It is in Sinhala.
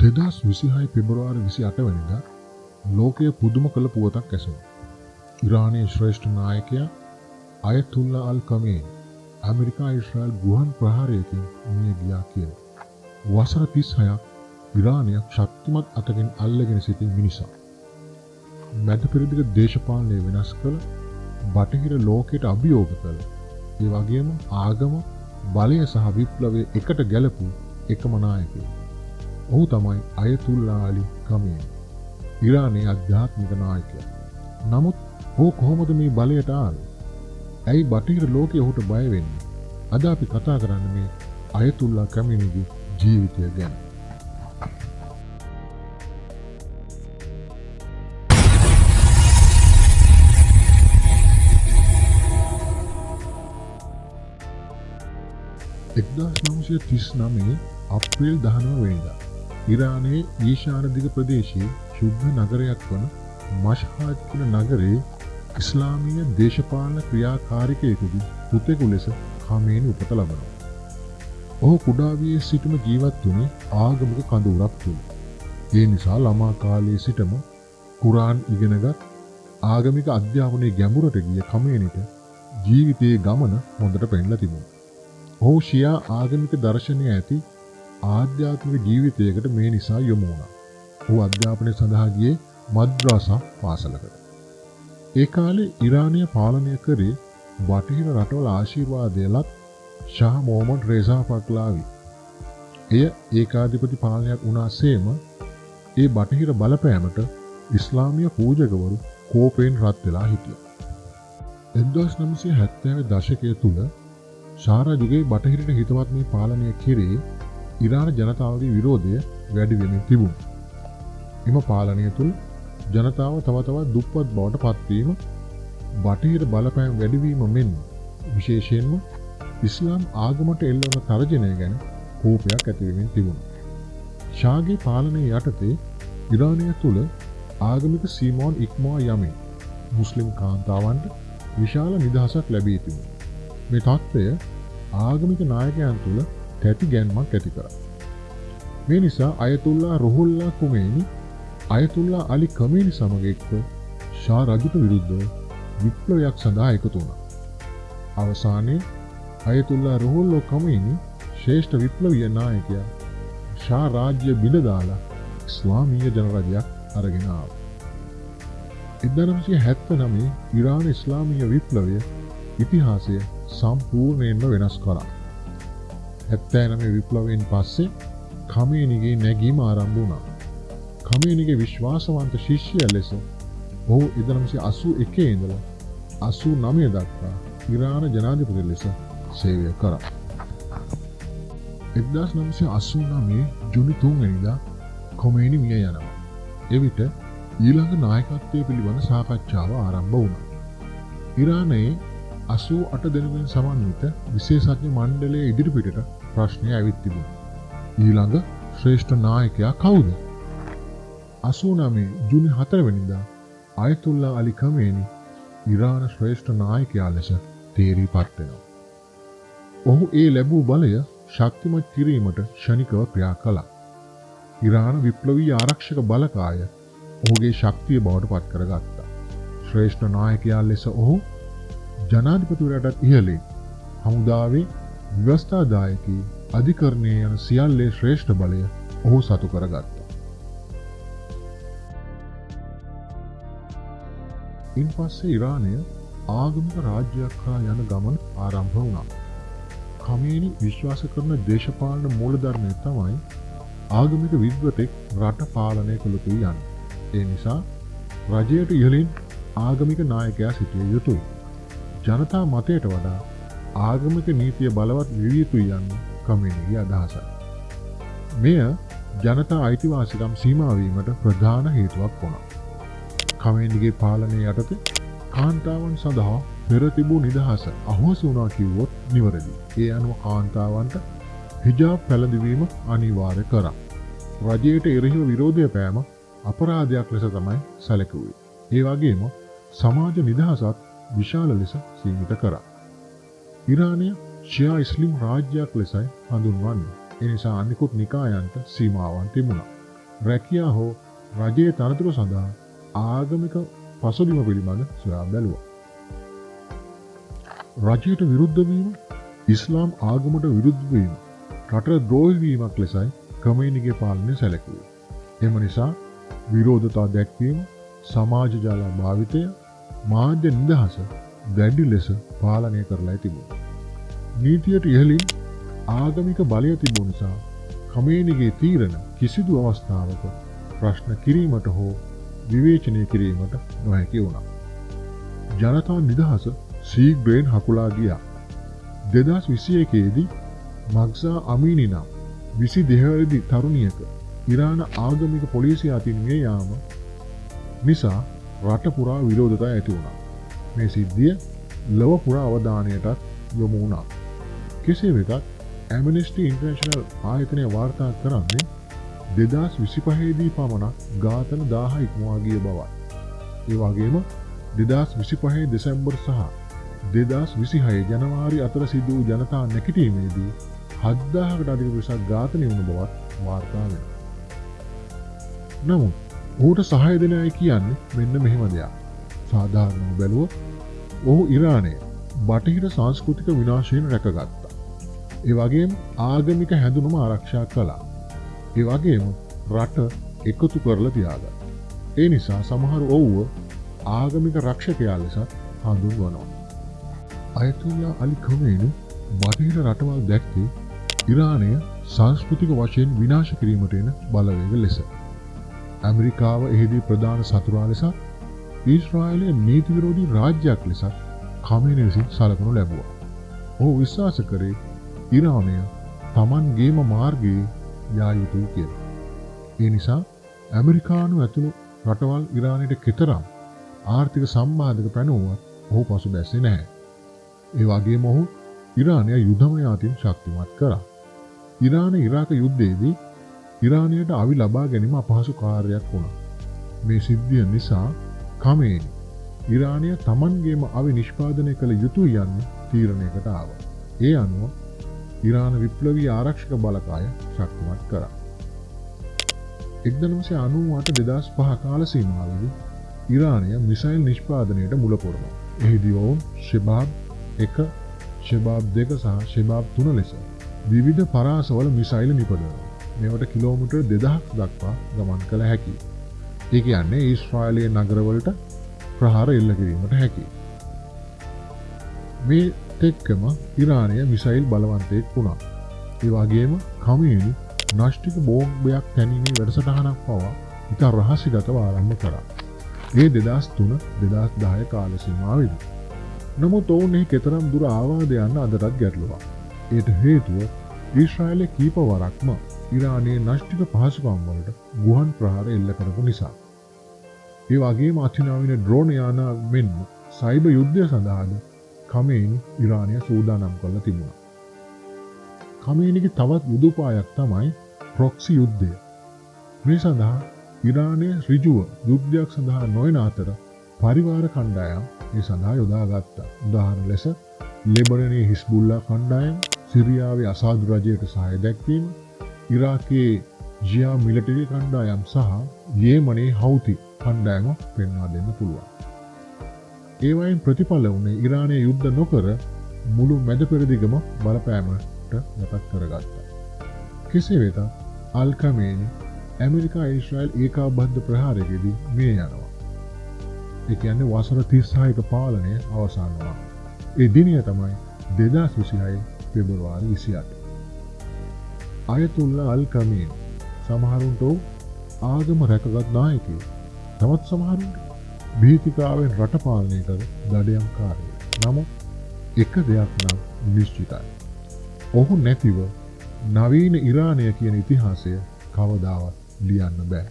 2026 පෙබරවාරි 28 වෙනිදා ලෝකයේ පුදුම කළ පුවතක් ඇසුණා. ඉරානයේ ශ්‍රේෂ්ඨ නායකයා අයතුල්ලා අල් කමේනි ඇමරිකා ඊශ්‍රායල් ගුවන් ප්‍රහාරයකින් මිය ගියා කියලා. වසර 36ක් ඉරානය ශක්තිමත් අතකින් අල්ලගෙන සිටි මිනිසා. මැද පෙරදිග දේශපාලනය වෙනස් කළ බටහිර ලෝකයට අභියෝග කළ ඒ වගේම ආගම බලය සහ විප්ලවය එකට ගැලපු එකම නායකයෙක්. ඔහු තමයි අයතුල්ලා අලි කමේනි. ඉරානයේ අධ්‍යාත්මික 나යකයා. නමුත් ඔහු කොහොමද මේ බලයට ආවේ? ඇයි බටහිර ලෝකයේ ඔහුට බය වෙන්නේ? අද අපි කතා කරන්නේ මේ අයතුල්ලා කමේනිගේ ජීවිතය ගැන. අප්‍රේල් 19 වෙනිදා ඉරානයේ ඊශාන දිග ප්‍රදේශයේ ශුද්ධ නගරයක් වන මෂ්හාද් කියන නගරයේ ඉස්ලාමීය දේශපාලන ක්‍රියාකාරිකයෙකුගේ පුතෙකු ලෙස කමේනි උපත ලබනවා. ඔහු කුඩා වියේ සිටම ජීවත් වුණේ ආගමික කඳවුරක් තුල. ඒ නිසා ළමා කාලයේ සිටම කුරාන් ඉගෙනගත් ආගමික අධ්‍යාපනයේ ගැඹුරට ගිය කමේනිට ජීවිතයේ ගමන හොඳට පෙන්ලා තිබුණා. ඔහු ෂියා ආගමික දර්ශනය ඇති ආධ්‍යාත්මික ජීවිතයකට මේ නිසා යොමු වුණා. ඔහු අධ්‍යාපනය සඳහා ගියේ මද්රසා පාසලකට. ඒ කාලේ ඉරානය පාලනය කරේ බටහිර රටවල ආශිර්වාදය ලත් ෂා මොහමඩ් රේසා පහ්ලවි. එය ඒකාධිපති පාලනයක් වුණාseම ඒ බටහිර බලපෑමට ඉස්ලාමීය පූජකවරු කෝපයෙන් රත් වෙලා හිටියා. 1970 දශකයේ තුල ෂා රජුගේ බටහිරට හිතවත් මේ පාලනය කෙරේ ඉරාන ජනතාවගේ විරෝධය වැඩි වෙමින් තිබුණා. එම පාලනය තුල ජනතාව තව තවත් දුප්පත් බවට පත්වීම, බටහිර බලපෑම් වැඩිවීම මෙන් විශේෂයෙන්ම ඉස්ලාම් ආගමට එල්ලවන තර්ජනය ගැන කෝපයක් ඇති වෙමින් තිබුණා. ෂාගේ පාලනය යටතේ ඉරානය තුල ආගමික සීමාවන් ඉක්මවා යමින් මුස්ලිම් කාන්තාවන්ට විශාල නිදහසක් ලැබී තිබුණා. මේ තත්ත්වය ආගමික නායකයන් තුල තැති ගැන්මක් ඇති කරා. මේ නිසා අයතුල්ලා රුහුල්ලා කුමේනි අයතුල්ලා අලි කමේනි සමග එක්ව ෂා රජුට විරුද්ධව විප්ලවයක් සඳහා එකතු වුණා. අවසානයේ අයතුල්ලා රුහුල්ලා කුමේනි ශ්‍රේෂ්ඨ විප්ලවීය නායකයා ෂා රාජ්‍ය බිඳ දාලා ඉස්ලාමීය ජනරජයක් අරගෙන ආවා. 1979 ඉරාන ඉස්ලාමීය විප්ලවය ඉතිහාසය සම්පූර්ණයෙන්ම වෙනස් කරා. 79 විප්ලවයෙන් පස්සේ කමේනිගේ නැගීම ආරම්භ වුණා. කමේනිගේ විශ්වාසවන්ත ශිෂ්‍යයා ලෙස ඔහු 1981 ඉඳලා 89 දක්වා ඉරාන ජනාධිපති ලෙස සේවය කරා. 1989 ජූනි 3 වෙනිදා කමේනි මිය යනවා. එවිට ඊළඟ නායකත්වයේ පිළිබඳ සාකච්ඡාව ආරම්භ වුණා. ඉරානයේ 88 දෙනෙකුගෙන් සමන්විත විශේෂඥ මණ්ඩලයේ ඉදිරිපිටට ප්‍රශ්නය ඇවිත් තිබුණා. ඊළඟ ශ්‍රේෂ්ඨ නායකයා කවුද? 89 ජූනි 4 වෙනිදා අයතුල්ලා අලි කමේනි ඉරාන ශ්‍රේෂ්ඨ නායකයා ලෙස තේරීපත් වෙනවා. ඔහු ඒ ලැබූ බලය ශක්තිමත් කිරීමට ක්ෂණිකව ක්‍රියා කළා. ඉරාන විප්ලවීය ආරක්ෂක බලකාය ඔහුගේ ශක්තිය බවට පත් කරගත්තා. ශ්‍රේෂ්ඨ නායකයා ලෙස ඔහු ජනාධිපතිවරයාටත් ඉහළින් හමුදාවේ ව්‍යවස්ථාදායකී අධිකරණයේ යන සියල්ලේ ශ්‍රේෂ්ඨ බලය ඔහු සතු කරගත්තා. ඉන්පස්සේ ඉරානය ආගමික රාජ්‍යයක් හා යන ගමන ආරම්භ වුණා. කමේනි විශ්වාස කරන දේශපාලන මූලධර්මය තමයි ආගමික විද්වතෙක් රට පාලනය කළ යුතුයි යන්නේ. ඒ නිසා රජයට ඉහළින් ආගමික නායකයා සිටිය යුතුයි. ජනතා මතයට වඩා ආගමික නීතිය බලවත් විය යුතුයි යන්නේ කමේනිගේ අදහසයි. මෙය ජනතා අයිතිවාසිකම් සීමා වීමට ප්‍රධාන හේතුවක් වුණා. කමේනිගේ පාලනය යටතේ කාන්තාවන් සඳහා පෙර තිබූ නිදහස අහෝසි වුණා කිව්වොත් නිවැරදි. ඒ අනුව කාන්තාවන්ට හිජාබ් පැළඳවීම අනිවාර්ය කරා. රජයට එරෙහිව විරෝධය පෑම අපරාධයක් ලෙස තමයි සැලකුවේ. ඒ වගේම සමාජ නිදහසත් විශාල ලෙස සීමිත කරා. ඉරානය ෂියා ඉස්ලාම් රාජ්‍යයක් ලෙසයි හඳුන්වන්නේ. ඒ නිසා අනිකුත් නිකායන්ට සීමාවන් තිබුණා. රැකියා හෝ රජයේ තනතුරු සඳහා ආගමික පසුබිම පිළිබඳ සොයා බැලුවා. රජයට විරුද්ධ වීම, ඉස්ලාම් ආගමට විරුද්ධ වීම රට ද්‍රෝහී වීමක් ලෙසයි ඛමේනිගේ පාලනය සැලකුවේ. එම නිසා විරෝධතා දැක්වීම, සමාජ ජාල භාවිතය, මාධ්‍ය නිදහස දැඩි ලෙස පාලනය කරලා තිබුණා. නීතියට ඉහළින් ආගමික බලය තිබුණු නිසා ඛමේනිගේ තීරණ කිසිදු අවස්ථාවක ප්‍රශ්න කිරීමට හෝ විවේචනය කිරීමට නොහැකි වුණා. ජනතා නිදහස සීග්‍රයෙන් හකුලා ගියා. 2021 දී මග්සා අමීනි නම් 22 වැනි තරුණියක ඉරාන ආගමික පොලිසිය අතින් මිය යාම නිසා රට පුරා විරෝධතා ඇති වුණා. මේ සිද්ධිය ලොව පුරා අවධානයටත් යොමු වුණා. කෙසේ වෙතත් ඇම්නස්ටි ඉන්ටර්නැෂනල් ආයතනය වාර්තා කරන්නේ 2025 දී පමණක් ඝාතන 1000 ඉක්මවා ගිය බවයි. ඒ වගේම 2025 දෙසැම්බර් සහ 2026 ජනවාරි අතර සිදු වූ ජනතා නැගිටීමේදී 7000කට අධික පිරිසක් ඝාතනය වුණ බවත් වාර්තා වෙනවා. නමුත් ඔහුට සහාය දෙන අය කියන්නේ මෙන්න මෙහෙම දෙයක්. සාධාරණව බැලුවොත් ඔහු ඉරානය බටහිර සංස්කෘතික විනාශයෙන් රැකගත්තා. ඒ වගේම ආගමික හැඳුනුම ආරක්ෂා කළා. ඒ වගේම රට එකතු කරලා තියාගත්තා. ඒ නිසා සමහර ඔව්ව ආගමික රක්ෂකයා ලෙස හඳුන්වනවා. අයතුල්ලා අලි ඛමේනි බටහිර රටවල් දැක්කේ ඉරානය සංස්කෘතික වශයෙන් විනාශ කිරීමට එන බලවේග ලෙස. ඇමරිකාව එහිදී ප්‍රධාන සතුරා ලෙසත්, ඊශ්‍රායලයේ නීති විරෝධී රාජ්‍යයක් ලෙසත් ඛමේනි විසින් සලකනු ලැබුවා. ඔහු විශ්වාස කරේ ඉරානය තමන්ගේම මාර්ගයේ යා යුතුයි කියලා. ඒ නිසා ඇමරිකානු ඇතුළු රටවල් ඉරානයට කෙතරම් ආර්ථික සම්බාධක පැනුවත් ඔහු පසුබැස්සේ නැහැ. ඒ වගේම ඔහු ඉරානය යුදමය අතින් ශක්තිමත් කරා. ඉරාන ඉරාක යුද්ධයේදී ඉරානයට අවි ලබා ගැනීම අපහසු කාර්යයක් වුණා. මේ සිද්ධිය නිසා ඛමේනි ඉරානය තමන්ගේම අවි නිෂ්පාදනය කළ යුතුයි යන්න තීරණයකට ආවා. ඒ අනුව ඉරාන විප්ලවීය ආරක්ෂක බලකාය ශක්තිමත් කරා. 1998-2005 කාල සීමාවේදී ඉරානය මිසයිල් නිෂ්පාදනයට මුල පුරනවා. එහිදී ඔවුන් ශෙබාබ් 1, ශෙබාබ් 2 සහ ශෙබාබ් 3 ලෙස විවිධ පරාසවල මිසයිල් නිපදවනවා. මේවට කිලෝමීටර් 2000ක් දක්වා ගමන් කළ හැකියි. ඒ කියන්නේ ඊශ්‍රායලයේ නගරවලට ප්‍රහාර එල්ල කිරීමට හැකියි. මේ එක්කම ඉරානය මිසයිල් බලවන්තයෙක් වුණා. ඒ වගේම ඛමේනි නාස්තික බෝම්බයක් තැනීමේ වැඩසටහනක් පවා ඉතා රහසිගතව ආරම්භ කරා. ඒ 2003-2010 කාල සීමාවේදී. නමුත් ඔවුන් එහි කෙතරම් දුර ආවාද යන්න අදටත් ගැටලුවක්. ඒට හේතුව ඊශ්‍රායලයේ කීප වරක්ම ඉරානයේ නාස්තික පහසුකම් වලට ගුවන් ප්‍රහාර එල්ල කරපු නිසා. ඒ වගේම අතිනවීන ඩ්‍රෝන් යාන මෙන්ම සයිබර් යුද්ධය සඳහාද ඛමේනි ඉරානය සූදානම් කරලා තිබුණා. ඛමේනිගේ තවත් යුදෝපායක් තමයි ප්‍රොක්සි යුද්ධය. මේ සඳහා ඉරානය ඍජුව යුද්ධයක් සඳහා නොයන අතර පරිවාර කණ්ඩායම් ඒ සඳහා යොදාගත්තා. උදාහරණ ලෙස ලෙබනනයේ හිස්බුල්ලා කණ්ඩායම, සිරියාවේ අසාද් රජයට සහාය දැක්වීම, ඉරාකයේ ජියා මිලිටරි කණ්ඩායම් සහ යෙමනයේ හවුති කණ්ඩායම පෙන්වා දෙන්න පුළුවන්. ඒ වයින් ප්‍රතිඵල වුණේ ඉරානය යුද්ධ නොකර මුළු මැද පෙරදිගම බලපෑමට යටත් කරගත්තා. කෙසේ වෙතත් අල් ඛමේනි ඇමරිකා ඊශ්‍රායල් ඒකාබද්ධ ප්‍රහාරයකදී මිය යනවා. ඒ කියන්නේ වසර 36ක පාලනය අවසන් වුණා. ඒ දිනය තමයි 2026 පෙබරවාරි 28. අයතුල්ලා අල් ඛමේනි සමහරුන්ට ආගම රැකගත් නායකයෙක්. තවත් සමහරුන්ට භීතිකාවෙන් රට පාලනය කර දඩයම්කාරයෙක්. නමුත් එක දෙයක් නම් නිශ්චිතයි. ඔහු නැතිව නවීන ඉරානය කියන ඉතිහාසය කවදාවත් ලියන්න බෑ.